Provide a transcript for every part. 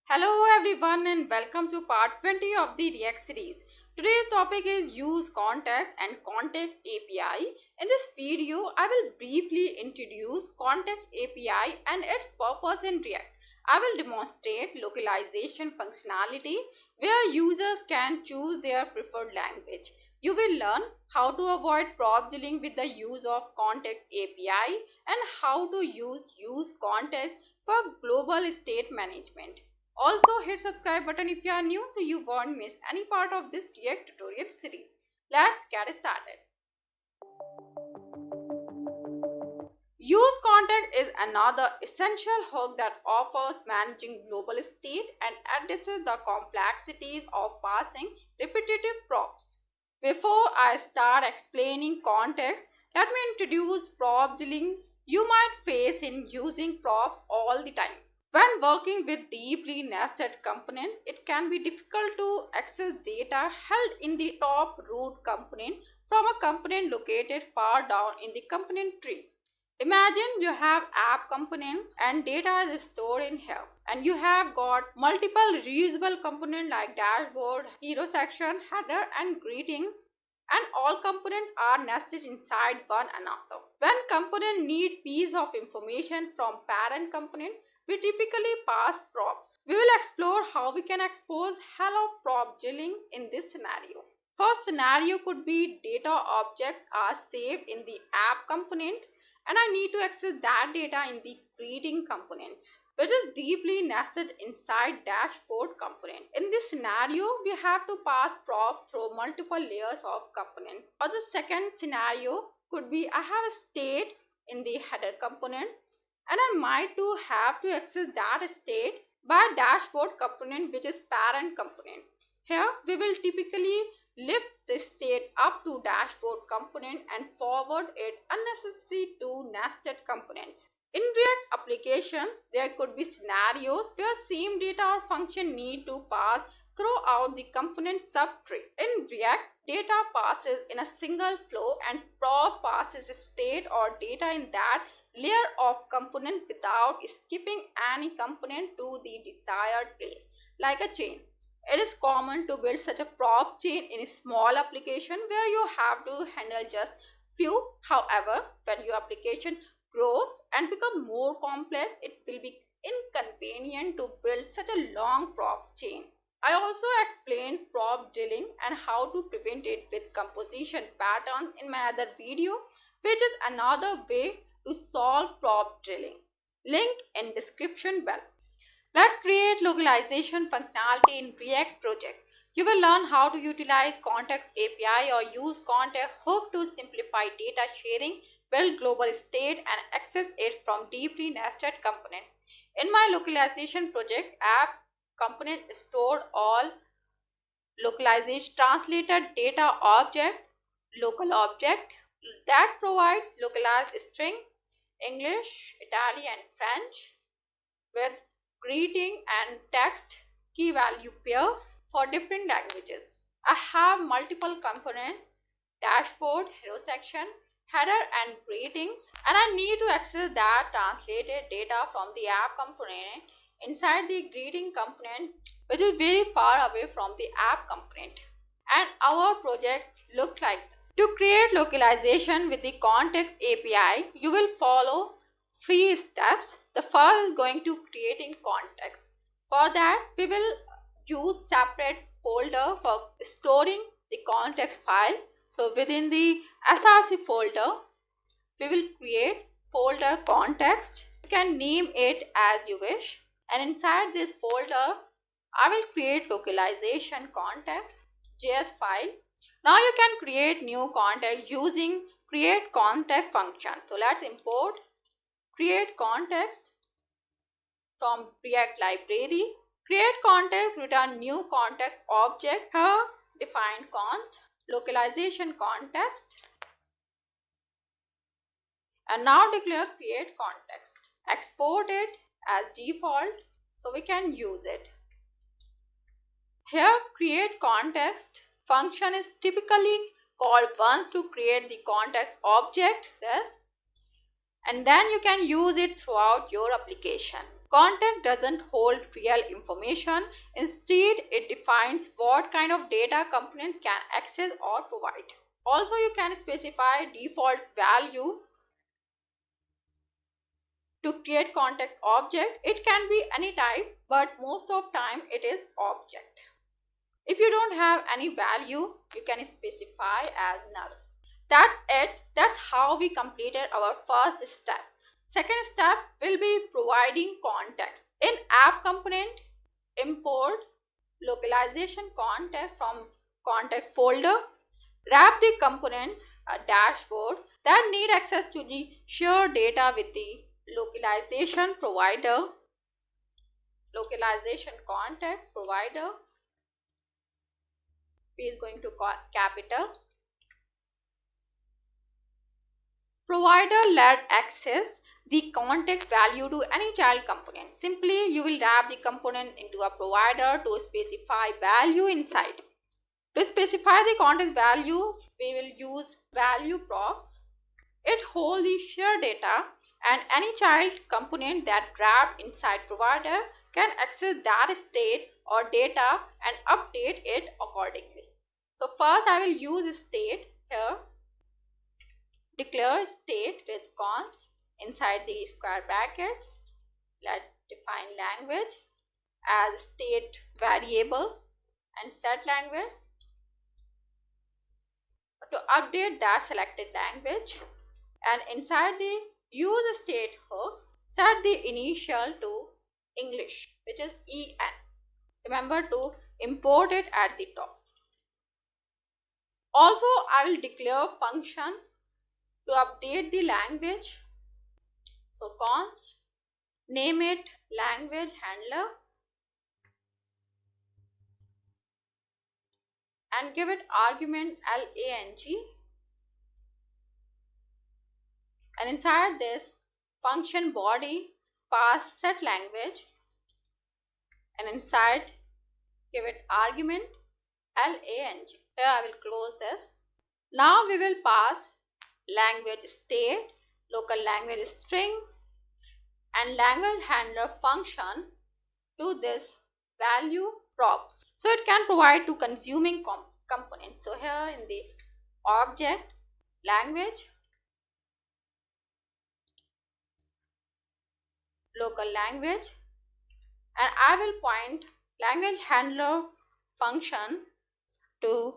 Hello everyone and welcome to part 20 of the React series. Today's topic is use context and context API. In this video, I will briefly introduce context API and its purpose in React. I will demonstrate localization functionality where users can choose their preferred language. You will learn how to avoid prop drilling with the use of context API and how to use context for global state management. Also hit subscribe button if you are new so you won't miss any part of this React tutorial series. Let's get started. Use context is another essential hook that offers managing global state and addresses the complexities of passing repetitive props. Before I start explaining context, let me introduce prop drilling you might face in using props all the time. When working with deeply nested components, it can be difficult to access data held in the top root component from a component located far down in the component tree. Imagine you have app component and data is stored in here, and you have got multiple reusable components like dashboard, hero section, header and greeting, and all components are nested inside one another. When component need piece of information from parent component, we typically pass props. We will explore how we can expose hell of prop drilling in this scenario. First scenario could be data objects are saved in the app component and I need to access that data in the greeting components, which is deeply nested inside dashboard component. In this scenario, we have to pass prop through multiple layers of components. Or the second scenario could be I have a state in the header component and I might have to access that state by dashboard component, which is parent component. Here we will typically lift the state up to dashboard component and forward it unnecessary to nested components. In React application, there could be scenarios where same data or function need to pass throughout the component subtree. In React, data passes in a single flow and prop passes state or data in that layer of component without skipping any component to the desired place, like a chain. It is common to build such a prop chain in a small application where you have to handle just few. However, when your application grows and become more complex, it will be inconvenient to build such a long props chain. I also explained prop drilling and how to prevent it with composition patterns in my other video, which is another way to solve prop drilling. Link in description below. Let's create localization functionality in React project. You will learn how to utilize context API or use context hook to simplify data sharing, build global state and access it from deeply nested components. In my localization project, app component stored all localization translated data object, local object that provides localized string, English, Italian, and French with greeting and text key value pairs for different languages. I have multiple components, dashboard, hero section, header and greetings, and I need to access that translated data from the app component inside the greeting component, which is very far away from the app component. And our project looks like this. To create localization with the context API, you will follow 3 steps. The first is going to creating context. For that, we will use separate folder for storing the context file. So within the src folder, we will create folder context. You can name it as you wish. And inside this folder, I will create localization context JS file. Now you can create new context using create context function. So let's import create context from React library. Create context, return new context object. Here define cont localization context and now declare create context. Export it as default so we can use it. Here create context function is typically called once to create the context object, yes, and then you can use it throughout your application. Context doesn't hold real information. Instead, it defines what kind of data component can access or provide. Also, you can specify default value to create context object. It can be any type, but most of time it is object. If you don't have any value, you can specify as null. That's it. That's how we completed our first step. Second step will be providing context. In app component, import localization context from context folder. Wrap the components a dashboard that need access to the shared data with the localization provider. Localization context provider. P is going to call capital. Provider let access the context value to any child component. Simply, you will wrap the component into a provider to specify value inside. To specify the context value, we will use value props. It holds the shared data, and any child component that wrapped inside provider can access that state or data and update it accordingly. So first I will use state here. Declare state with const inside the square brackets. Let's define language as state variable and set language to update that selected language. And inside the use state hook, set the initial to English, which is EN. Remember to import it at the top. Also, I will declare function to update the language. So const, name it language handler and give it argument lang. And inside this function body, pass set language, and inside give it argument lang. Here I will close this. Now we will pass language state, local language string, and language handler function to this value props. So it can provide to consuming components. So here in the object language, local language, and I will point language handler function to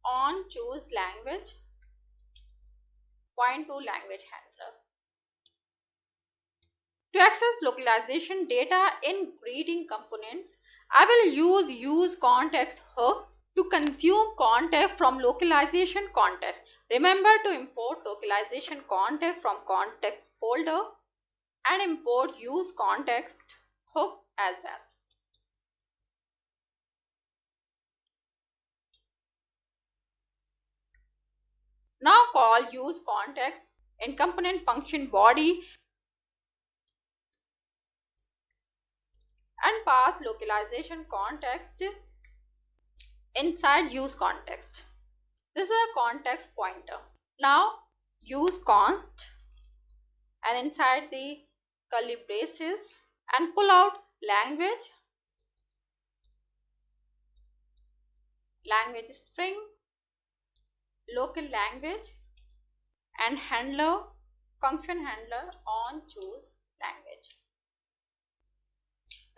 on choose language, point to language handler. To access localization data in greeting components, I will use useContext hook to consume context from localization context. Remember to import localization context from context folder and import useContext hook as well. Now call useContext in component function body and pass localization context inside useContext. This is a context pointer. Now use const and inside the curly braces and pull out language, language string, local language, and handler, function handler on choose language.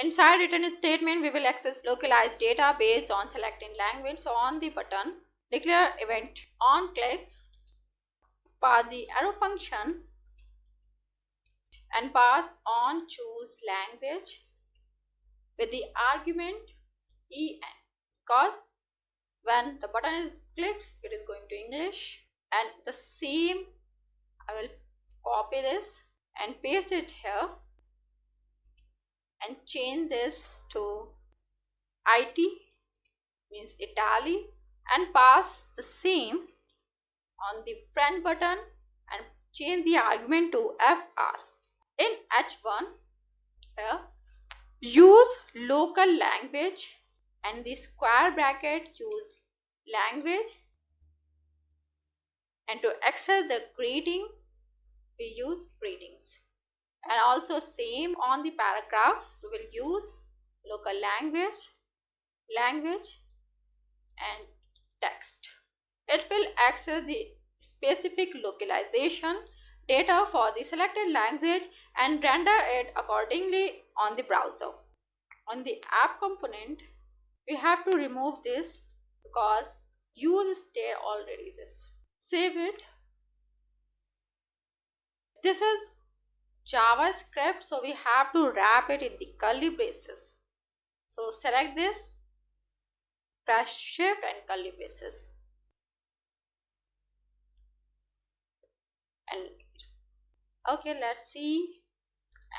Inside return statement, we will access localized data based on selecting language. So on the button, declare event on click, pass the arrow function and pass on choose language with the argument en, because when the button is clicked, it is going to English. And the same, I will copy this and paste it here and change this to IT, means Italy, and pass the same on the front button and change the argument to FR. In H1, here, use local language and the square bracket use language, and to access the greeting we use greetings. And also same on the paragraph, we will use local language and text. It will access the specific localization data for the selected language and render it accordingly on the browser. On the app component, we have to remove this because use state already this. Save it. This is JavaScript, so we have to wrap it in the curly braces. So select this, press shift and curly braces. And okay, let's see.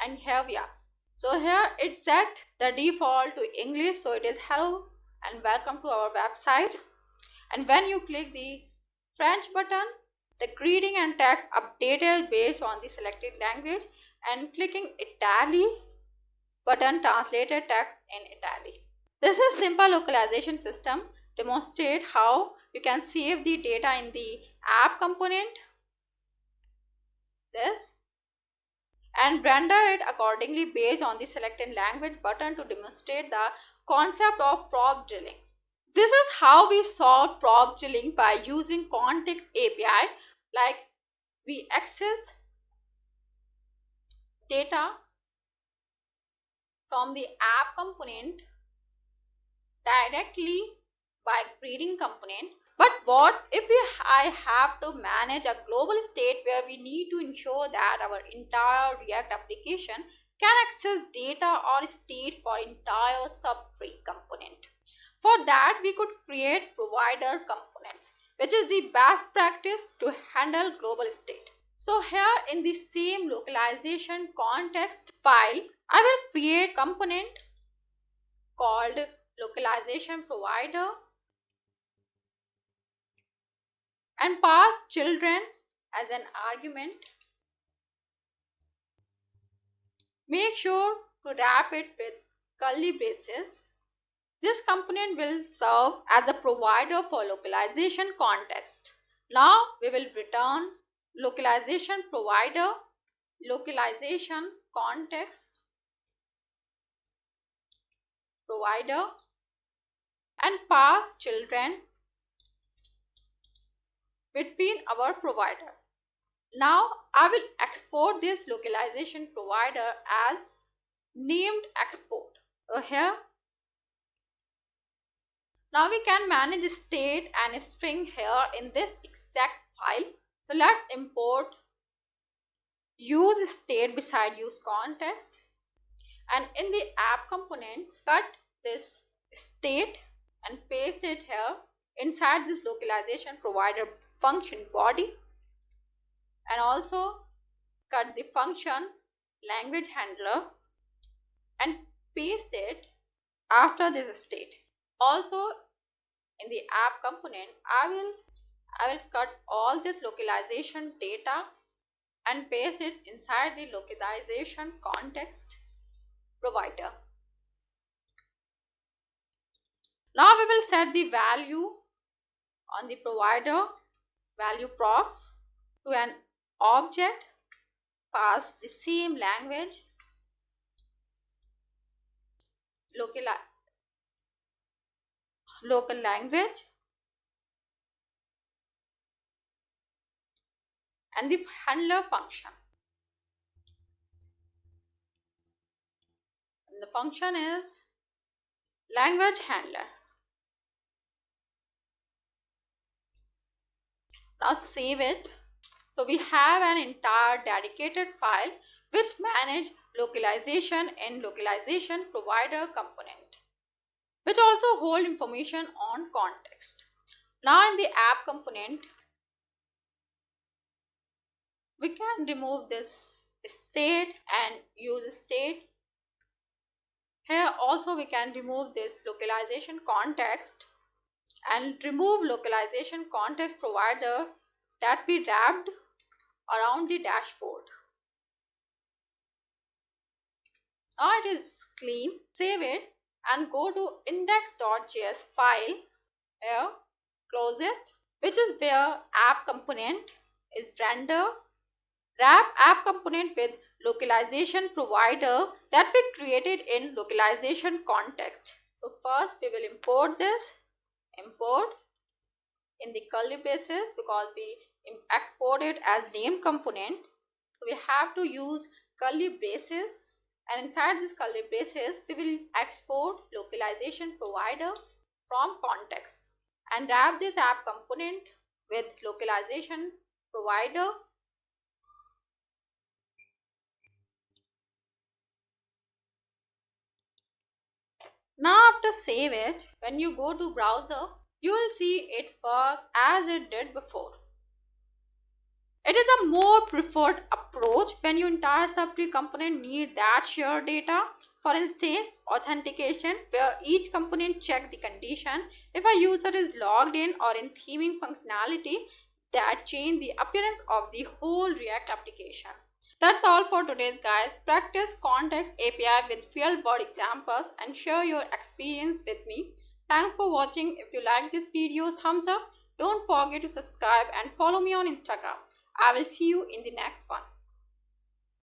And here we are. So here it set the default to English, so it is hello and welcome to our website. And when you click the French button, the greeting and text updated based on the selected language, and clicking Italy button translated text in Italy. This is simple localization system demonstrate how you can save the data in the app component, this, and render it accordingly based on the selected language button to demonstrate the concept of prop drilling. This is how we solve prop drilling by using context API, like we access data from the app component directly by greeting component. But what if I have to manage a global state where we need to ensure that our entire React application can access data or state for entire sub-tree component? For that, we could create provider components, which is the best practice to handle global state. So here in the same localization context file, I will create component called localization provider and pass children as an argument. Make sure to wrap it with curly braces. This component will serve as a provider for localization context. Now we will return localization provider, localization context provider, and pass children between our provider. Now I will export this localization provider as named export. So here, now we can manage state and string here in this exact file. So let's import use state beside use context, and in the app components cut this state and paste it here inside this localization provider function body, and also cut the function language handler and paste it after this state. Also in the app component, I will cut all this localization data and paste it inside the localization context provider. Now we will set the value on the provider value props to an object, pass the same language, local language, and the handler function. And the function is language handler. Now save it. So we have an entire dedicated file which manage localization in localization provider component, which also hold information on context. Now in the app component, we can remove this state and use state. Here also we can remove this localization context and remove localization context provider that we wrapped around the dashboard. Now it is clean. Save it and go to index.js file. Here, close it, which is where app component is render Wrap app component with localization provider that we created in localization context. So first we will import this, import in the curly braces because we export it as name component. So we have to use curly braces, and inside this curly braces we will export localization provider from context and wrap this app component with localization provider. Now after save it, when you go to browser, you will see it work as it did before. It is a more preferred approach when your entire subtree component need that shared data. For instance, authentication, where each component check the condition if a user is logged in, or in theming functionality that change the appearance of the whole React application. That's all for today's guys. Practice context API with real world examples and share your experience with me. Thanks for watching. If you like this video, thumbs up. Don't forget to subscribe and follow me on Instagram. I will see you in the next one.